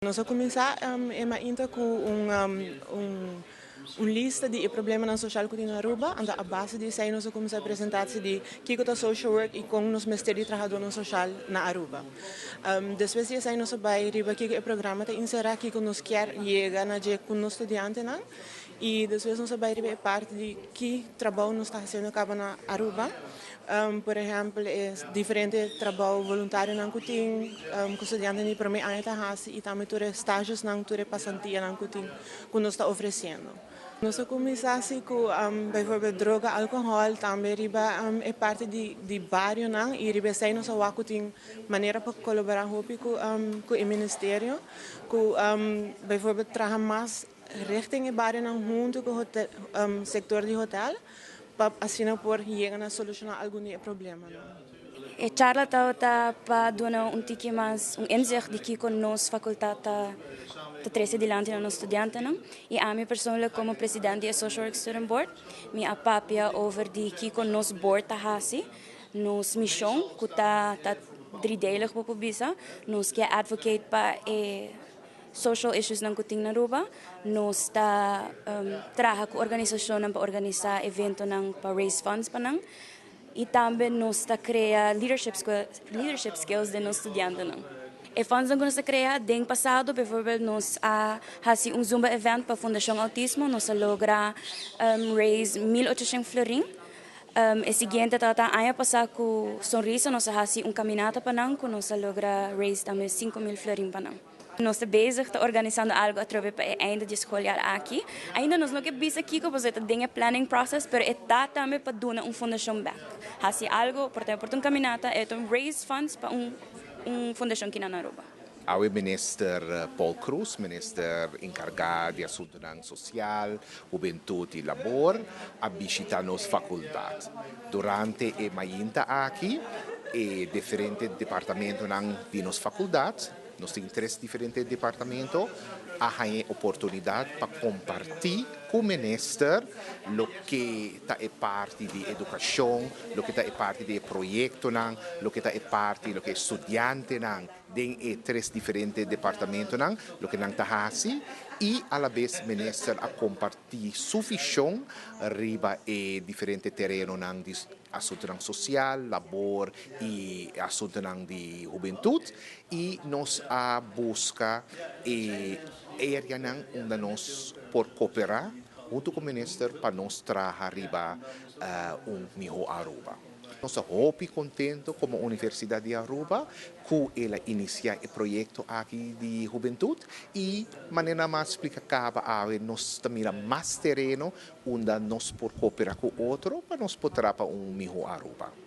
Nós vamos começar ainda com lista de problemas social que tem na Aruba, anda a base disso aí nós vamos começar a apresentar de que é social work e como nós ministério de trabalho social na Aruba. Depois disso aí nós vamos riba que o programa te inserir que nós quer chegar na je com os estudantes não e depois nós vamos riba parte de que trabalho nós está fazendo acaba na Aruba. Por exemplo, é diferente trabalho voluntário não que tem com estudantes de primeiro ano e também todos estágios não todos passantia não que tem que nós está oferecendo. Nós começamos com, bijvoorbeeld, droga, álcool, também riba é parte de bairro não e riba sai nós que tem maneira para colaborar com o ministério, com, bijvoorbeeld, trabalhar mais richting o bairro não junto com o setor de hotel. Assim por chegar a solucionar algum problema. E charla está para dar tiki mais inzicht de que com nós faculdade tá trece dilante nos estudantes não e a mim pessoalmente como presidente do Social Work Student Board me apapia over de que com nós board tá hasi nos missão que tá driedelig por bisa nos que advocate para social issues ng kuting na Aruba. Nos está trabalha com organização para organizar evento ng para raise funds pa nang. E também nos está cria leadership skills de nos estudantes nang. E funds que nós cria den passado, por exemplo, nos hasi Zumba event para a Fundação Autismo, nos logra raise 1.800 florin. E seguinte tata ano passado com Sonrisa nós hasi caminata pa nang, nós logra raise também 5.000 florin pa nang. Nós estamos bezig te organizando algo através para o einde de schooljaar aqui. Ainda nós não que bisa aqui com você tem planning process, pero está também para dar fundação back. Hasi algo por caminata é raise funds para fundação aqui na Aruba. Ao minister Paul Cruz, minister encarregado de assuntos social, juventude e labor, a visitar nos faculdade. Durante a mainta aqui, diferentes departamentos de nos faculdades. Nós temos 3 diferentes departamentos, há oportunidade para compartilhar com o ministro o que está parte de educação, o que está parte de projeto, o que está parte do que estudante em 3 diferentes departamentos, o que não está assim, e a la vez o ministro a compartilhar suficiente riba e diferentes terrenos de assunto social, labor e assunto de juventude e nós a busca área onde nós por cooperar junto com o ministro para nós trazer riba melhor Aruba. Nós estamos contentes como Universidade de Aruba que ela inicia o projeto aqui de juventude e maneira mais explicada nós também mais terreno onde nós por cooperar com outro para nós poder para melhor Aruba.